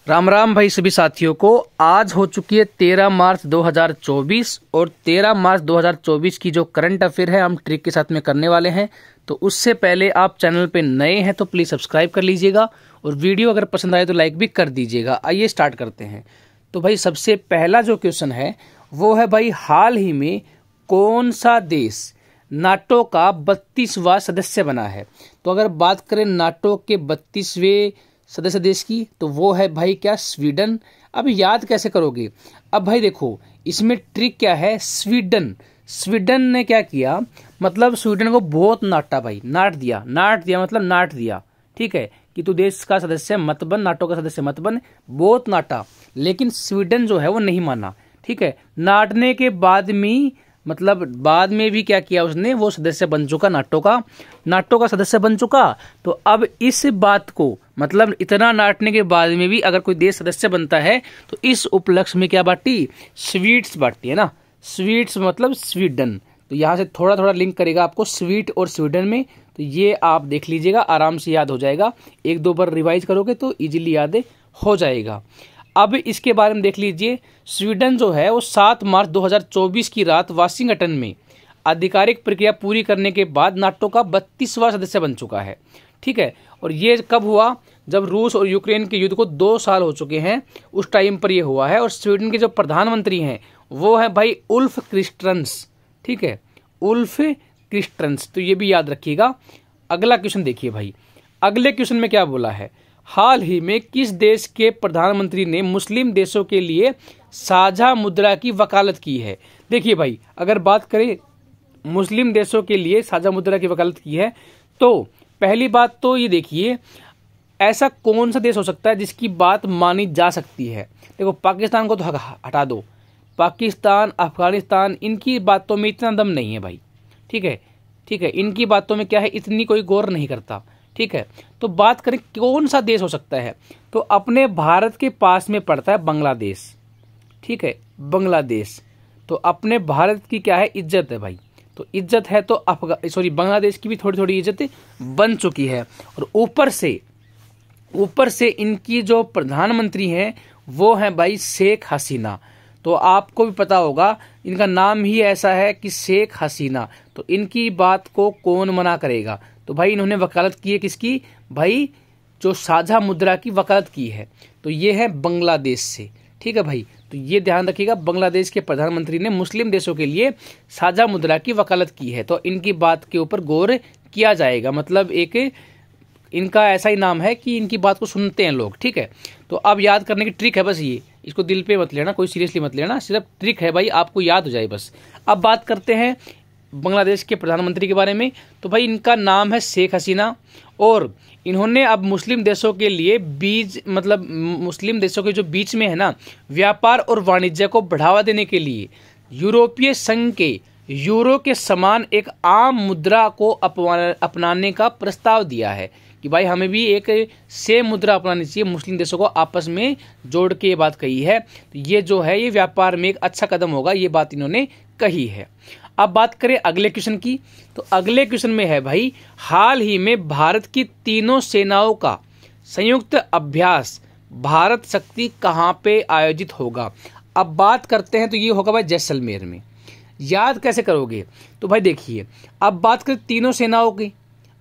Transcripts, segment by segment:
राम राम भाई सभी साथियों को। आज हो चुकी है 13 मार्च 2024 और 13 मार्च 2024 की जो करंट अफेयर है हम ट्रिक के साथ में करने वाले हैं। तो उससे पहले आप चैनल पे नए हैं तो प्लीज़ सब्सक्राइब कर लीजिएगा और वीडियो अगर पसंद आए तो लाइक भी कर दीजिएगा। आइए स्टार्ट करते हैं। तो भाई सबसे पहला जो क्वेश्चन है वो है भाई, हाल ही में कौन सा देश नाटो का 32वां सदस्य बना है। तो अगर बात करें नाटो के 32वें सदस्य देश की तो वो है भाई क्या, स्वीडन। अब याद कैसे करोगे? अब भाई देखो इसमें ट्रिक क्या है, स्वीडन ने क्या किया, मतलब स्वीडन को बहुत नाटा भाई, नाट दिया मतलब नाट दिया। ठीक है कि तू देश का सदस्य मत बन, नाटो का सदस्य मत बन, बहुत नाटा। लेकिन स्वीडन जो है वो नहीं माना। ठीक है, नाटने के बाद में मतलब बाद में भी क्या किया उसने, वो सदस्य बन चुका, नाटो का सदस्य बन चुका। तो अब इस बात को मतलब इतना नाटने के बाद में भी अगर कोई देश सदस्य बनता है तो इस उपलक्ष्य में क्या बांटी, स्वीट्स बांटी है ना। स्वीट्स मतलब स्वीडन। तो यहाँ से थोड़ा थोड़ा लिंक करेगा आपको स्वीट और स्वीडन में। तो ये आप देख लीजिएगा, आराम से याद हो जाएगा। एक दो बार रिवाइज करोगे तो इजीली याद हो जाएगा। अब इसके बारे में देख लीजिए, स्वीडन जो है वो 7 मार्च 2024 की रात वाशिंगटन में आधिकारिक प्रक्रिया पूरी करने के बाद नाटो का 32वां सदस्य बन चुका है। ठीक है, और ये कब हुआ, जब रूस और यूक्रेन के युद्ध को 2 साल हो चुके हैं, उस टाइम पर ये हुआ है। और स्वीडन के जो प्रधानमंत्री हैं वो है भाई उल्फ क्रिस्टन्स। ठीक है, उल्फ क्रिस्टन्स, तो ये भी याद रखिएगा। अगला क्वेश्चन देखिए भाई, अगले क्वेश्चन में क्या बोला है, हाल ही में किस देश के प्रधानमंत्री ने मुस्लिम देशों के लिए साझा मुद्रा की वकालत की है। देखिए भाई, अगर बात करें मुस्लिम देशों के लिए साझा मुद्रा की वकालत की है तो पहली बात तो ये देखिए, ऐसा कौन सा देश हो सकता है जिसकी बात मानी जा सकती है। देखो पाकिस्तान को तो हटा दो, पाकिस्तान, अफगानिस्तान, इनकी बातों में इतना दम नहीं है भाई। ठीक है, इनकी बातों में क्या है, इतनी कोई गौर नहीं करता। ठीक है, तो बात करें कौन सा देश हो सकता है, तो अपने भारत के पास में पड़ता है बांग्लादेश। ठीक है, बांग्लादेश, तो अपने भारत की क्या है, इज्जत है भाई। तो इज्जत है तो बांग्लादेश की भी थोड़ी थोड़ी इज्जत बन चुकी है। और ऊपर से इनकी जो प्रधानमंत्री हैं वो है भाई शेख हसीना। तो आपको भी पता होगा इनका नाम ही ऐसा है कि शेख हसीना। तो इनकी बात को कौन मना करेगा। तो भाई इन्होंने वकालत की है किसकी, भाई जो साझा मुद्रा की वकालत की है तो ये है बांग्लादेश से। ठीक है भाई, तो ये ध्यान रखिएगा, बांग्लादेश के प्रधानमंत्री ने मुस्लिम देशों के लिए साझा मुद्रा की वकालत की है। तो इनकी बात के ऊपर गौर किया जाएगा, मतलब एक इनका ऐसा ही नाम है कि इनकी बात को सुनते हैं लोग। ठीक है, तो अब याद करने की ट्रिक है बस ये, इसको दिल पे मत लेना, कोई सीरियसली मत लेना, सिर्फ ट्रिक है भाई, आपको याद हो जाए बस। अब बात करते हैं बांग्लादेश के प्रधानमंत्री के बारे में। तो भाई इनका नाम है शेख हसीना और इन्होंने अब मुस्लिम देशों के लिए मुस्लिम देशों के जो बीच में है ना व्यापार और वाणिज्य को बढ़ावा देने के लिए यूरोपीय संघ के यूरो के समान एक आम मुद्रा को अपनाने का प्रस्ताव दिया है कि भाई हमें भी एक सेम मुद्रा अपनानी चाहिए, मुस्लिम देशों को आपस में जोड़ के ये बात कही है। तो ये जो है ये व्यापार में एक अच्छा कदम होगा, ये बात इन्होंने कही है। अब बात करें अगले क्वेश्चन की, तो अगले क्वेश्चन में है भाई, हाल ही में भारत की तीनों सेनाओं का संयुक्त अभ्यास भारत शक्ति कहाँ पे आयोजित होगा। अब बात करते हैं तो ये होगा भाई जैसलमेर में। याद कैसे करोगे, तो भाई देखिए, अब बात करें तीनों सेनाओं की,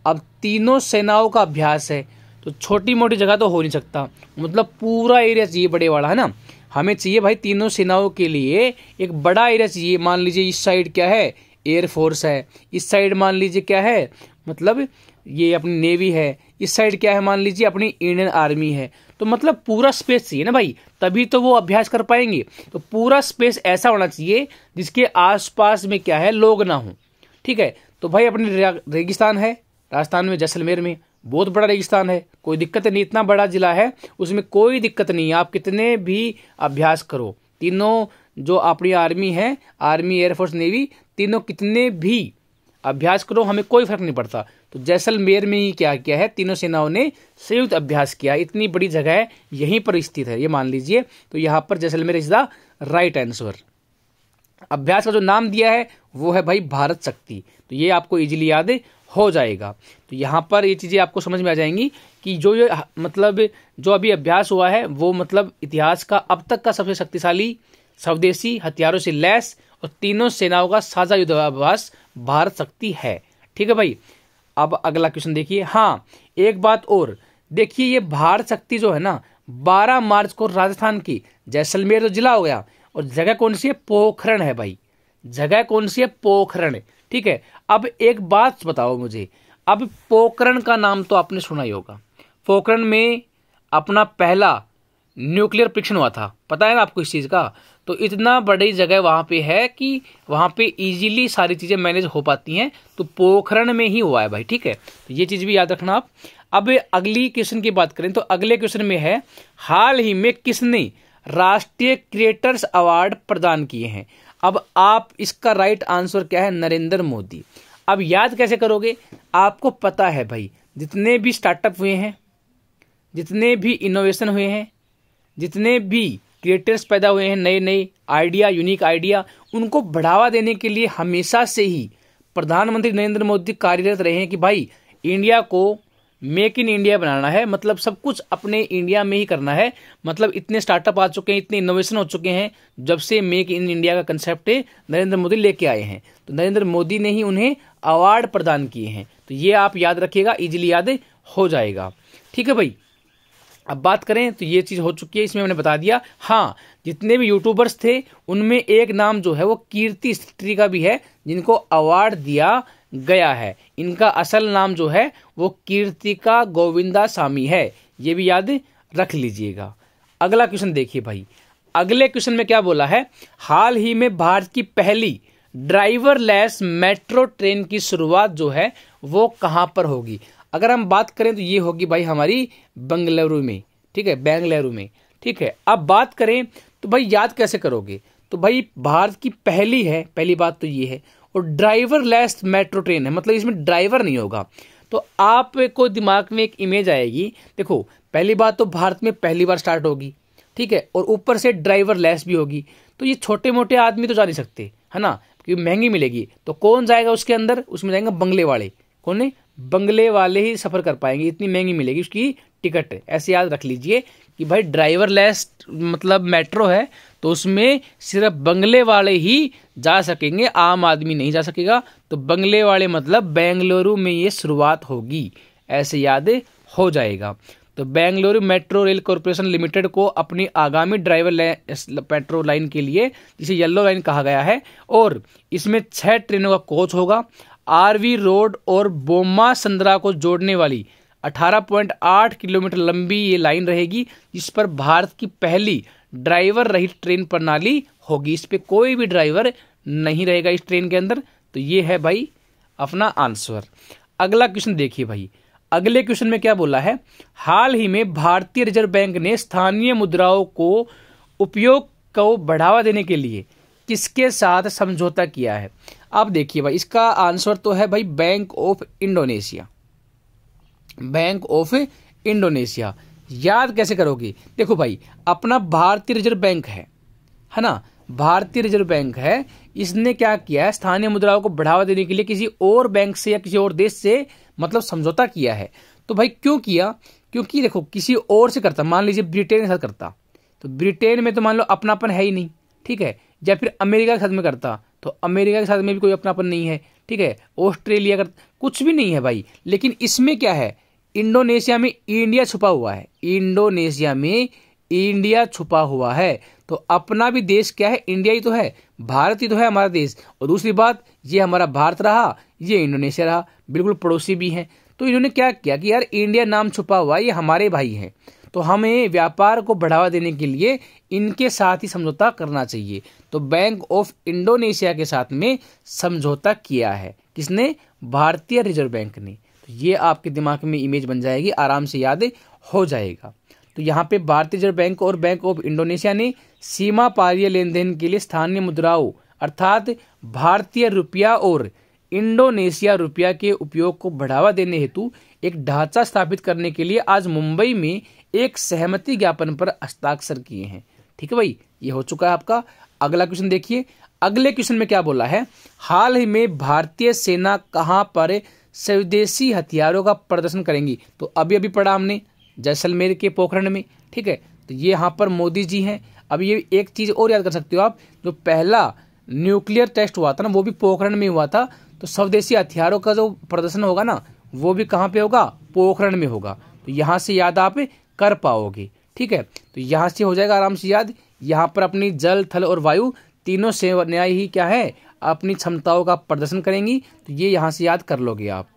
अब तीनों सेनाओं का अभ्यास है तो छोटी मोटी जगह तो हो नहीं सकता, मतलब पूरा एरिया चाहिए बड़े वाला, है ना। हमें चाहिए भाई तीनों सेनाओं के लिए एक बड़ा एरिया चाहिए। मान लीजिए इस साइड क्या है, एयरफोर्स है, इस साइड मान लीजिए क्या है, मतलब ये अपनी नेवी है, इस साइड क्या है, मान लीजिए अपनी इंडियन आर्मी है। तो मतलब पूरा स्पेस चाहिए ना भाई, तभी तो वो अभ्यास कर पाएंगे। तो पूरा स्पेस ऐसा होना चाहिए जिसके आसपास में क्या है, लोग ना हो। ठीक है, तो भाई अपनी रेगिस्तान है राजस्थान में, जैसलमेर में बहुत बड़ा रेगिस्तान है, कोई दिक्कत नहीं, इतना बड़ा जिला है उसमें कोई दिक्कत नहीं है, आप कितने भी अभ्यास करो। तीनों जो अपनी आर्मी है, आर्मी, एयरफोर्स, नेवी, तीनों कितने भी अभ्यास करो, हमें कोई फर्क नहीं पड़ता। तो जैसलमेर में ही क्या किया है, तीनों सेनाओं ने संयुक्त अभ्यास किया। इतनी बड़ी जगह है, यहीं पर स्थित है, ये मान लीजिए। तो यहाँ पर Jaisalmer is the right answer. अभ्यास का जो नाम दिया है वो है भाई भारत शक्ति। तो ये आपको इजीली याद हो जाएगा। तो यहाँ पर ये चीज़ें आपको समझ में आ जाएंगी कि जो ये मतलब जो अभी अभ्यास हुआ है वो मतलब इतिहास का अब तक का सबसे शक्तिशाली स्वदेशी हथियारों से लैस और तीनों सेनाओं का साझा युद्धाभ्यास भारत शक्ति है। ठीक है भाई। अब अगला क्वेश्चन देखिए। हाँ, एक बात और देखिए, ये भारत शक्ति जो है ना 12 मार्च को राजस्थान की जैसलमेर तो जिला हो गया, और जगह कौन सी है? पोखरण है भाई। जगह कौन सी है? पोखरण। ठीक है। अब एक बात बताओ मुझे, अब पोखरण का नाम तो आपने सुना ही होगा। पोखरण में अपना पहला न्यूक्लियर परीक्षण हुआ था, पता है ना आपको इस चीज का। तो इतना बड़ी जगह वहां पे है कि वहां पे इजीली सारी चीजें मैनेज हो पाती हैं, तो पोखरण में ही हुआ है भाई। ठीक है, तो ये चीज भी याद रखना आप। अब अगली क्वेश्चन की बात करें तो अगले क्वेश्चन में है, हाल ही में किसने राष्ट्रीय क्रिएटर्स अवार्ड प्रदान किए हैं? अब आप इसका राइट आंसर क्या है? नरेंद्र मोदी। अब याद कैसे करोगे? आपको पता है भाई, जितने भी स्टार्टअप हुए हैं, जितने भी इनोवेशन हुए हैं, जितने भी क्रिएटर्स पैदा हुए हैं, नए नए आइडिया, यूनिक आइडिया, उनको बढ़ावा देने के लिए हमेशा से ही प्रधानमंत्री नरेंद्र मोदी कार्यरत रहे हैं कि भाई इंडिया को मेक इन इंडिया बनाना है, मतलब सब कुछ अपने इंडिया में ही करना है। मतलब इतने स्टार्टअप आ चुके हैं, इतने इनोवेशन हो चुके हैं, जब से मेक इन इंडिया का कंसेप्ट नरेंद्र मोदी लेके आए हैं, तो नरेंद्र मोदी ने ही उन्हें अवार्ड प्रदान किए हैं। तो ये आप याद रखिएगा, इजीली याद हो जाएगा। ठीक है भाई। अब बात करें तो ये चीज हो चुकी है, इसमें मैंने बता दिया। हाँ, जितने भी यूट्यूबर्स थे उनमें एक नाम जो है वो कीर्ति स्त्री का भी है, जिनको अवार्ड दिया गया है। इनका असल नाम जो है वो कीर्तिका गोविंदासामी है, ये भी याद रख लीजिएगा। अगला क्वेश्चन देखिए भाई। अगले क्वेश्चन में क्या बोला है? हाल ही में भारत की पहली ड्राइवरलेस मेट्रो ट्रेन की शुरुआत जो है वो कहां पर होगी? अगर हम बात करें तो ये होगी भाई हमारी बेंगलुरु में। ठीक है, बेंगलुरु में। ठीक है। अब बात करें तो भाई याद कैसे करोगे? तो भाई भारत की पहली है, पहली बात तो ये है, और ड्राइवरलेस मेट्रो ट्रेन है, मतलब इसमें ड्राइवर नहीं होगा। तो आपको दिमाग में एक इमेज आएगी। देखो, पहली बात तो भारत में पहली बार स्टार्ट होगी, ठीक है, और ऊपर से ड्राइवरलेस भी होगी। तो ये छोटे मोटे आदमी तो जा नहीं सकते, है ना, क्योंकि महंगी मिलेगी। तो कौन जाएगा उसके अंदर? उसमें जाएंगे बंगले वाले। कौन है? बंगले वाले ही सफर कर पाएंगे, इतनी महंगी मिलेगी उसकी टिकट। ऐसे याद रख लीजिए कि भाई ड्राइवरलेस मतलब मेट्रो है, तो उसमें सिर्फ बंगले वाले ही जा सकेंगे, आम आदमी नहीं जा सकेगा। तो बंगले वाले मतलब बेंगलुरु में ये शुरुआत होगी, ऐसे याद हो जाएगा। तो Bengaluru metro rail corporation limited को अपनी आगामी ड्राइवरलेस मेट्रो लाइन के लिए, जिसे येलो लाइन कहा गया है, और इसमें 6 ट्रेनों का कोच होगा। आरवी रोड और बोम्मा संद्रा को जोड़ने वाली 18.8 किलोमीटर लंबी ये लाइन रहेगी, जिस पर भारत की पहली ड्राइवर रहित ट्रेन प्रणाली होगी। इस पे कोई भी ड्राइवर नहीं रहेगा इस ट्रेन के अंदर। तो ये है भाई अपना आंसर। अगला क्वेश्चन देखिए भाई। अगले क्वेश्चन में क्या बोला है? हाल ही में भारतीय रिजर्व बैंक ने स्थानीय मुद्राओं को उपयोग को बढ़ावा देने के लिए किसके साथ समझौता किया है? आप देखिए भाई, इसका आंसर तो है भाई bank of Indonesia. Bank of Indonesia. याद कैसे करोगे? देखो भाई, अपना भारतीय रिजर्व बैंक है ना, भारतीय रिजर्व बैंक है, इसने क्या किया है? स्थानीय मुद्राओं को बढ़ावा देने के लिए किसी और बैंक से या किसी और देश से मतलब समझौता किया है। तो भाई क्यों किया? क्योंकि देखो, किसी और से करता, मान लीजिए ब्रिटेन के साथ करता, तो ब्रिटेन में तो मान लो अपनापन है ही नहीं, ठीक है, या फिर अमेरिका के साथ में करता, तो अमेरिका के साथ में भी कोई अपनापन नहीं है, ठीक है, ऑस्ट्रेलिया का कुछ भी नहीं है भाई। लेकिन इसमें क्या है? इंडोनेशिया में इंडिया छुपा हुआ है, इंडोनेशिया में इंडिया छुपा हुआ है। तो अपना भी देश क्या है? इंडिया ही तो है, भारत ही तो है हमारा देश। और दूसरी बात, ये हमारा भारत रहा, ये इंडोनेशिया रहा, बिल्कुल पड़ोसी भी हैं। तो इन्होंने क्या किया कि यार इंडिया नाम छुपा हुआ है, ये हमारे भाई हैं, तो हमें व्यापार को बढ़ावा देने के लिए इनके साथ ही समझौता करना चाहिए। तो बैंक ऑफ इंडोनेशिया के साथ में समझौता किया है। किसने? भारतीय रिजर्व बैंक ने। तो ये आपके दिमाग में इमेज बन जाएगी, आराम से याद हो जाएगा। तो यहाँ पे भारतीय रिजर्व बैंक और बैंक ऑफ इंडोनेशिया ने सीमा पारीय लेन देन के लिए स्थानीय मुद्राओं अर्थात भारतीय रुपया और इंडोनेशिया रुपया के उपयोग को बढ़ावा देने हेतु एक ढांचा स्थापित करने के लिए आज मुंबई में एक सहमति ज्ञापन पर हस्ताक्षर किए हैं। ठीक है भाई, ये हो चुका है आपका। अगला क्वेश्चन देखिए। अगले क्वेश्चन में क्या बोला है? हाल ही में भारतीय सेना कहां पर स्वदेशी हथियारों का प्रदर्शन करेंगी। तो अभी अभी पढ़ा हमने जैसलमेर के पोखरण में, ठीक है। तो ये यहाँ पर मोदी जी हैं। अब ये एक चीज और याद कर सकते हो आप, जो पहला न्यूक्लियर टेस्ट हुआ था ना, वो भी पोखरण में हुआ था। तो स्वदेशी हथियारों का जो प्रदर्शन होगा ना, वो भी कहाँ पे होगा, पोखरण में होगा। तो यहाँ से याद आप कर पाओगे, ठीक है। तो यहाँ से हो जाएगा आराम से याद। यहाँ पर अपनी जल, थल और वायु तीनों सेनाएं ही क्या है, अपनी क्षमताओं का प्रदर्शन करेंगी। तो ये यहाँ से याद कर लोगे आप।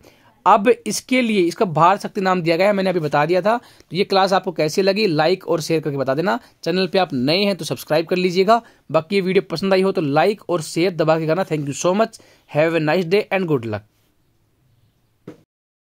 अब इसके लिए इसका भारत शक्ति नाम दिया गया है, मैंने अभी बता दिया था। तो ये क्लास आपको कैसी लगी, लाइक और शेयर करके बता देना। चैनल पे आप नए हैं तो सब्सक्राइब कर लीजिएगा। बाकी ये वीडियो पसंद आई हो तो लाइक और शेयर दबा के करना। Thank you so much. Have a nice day and good luck.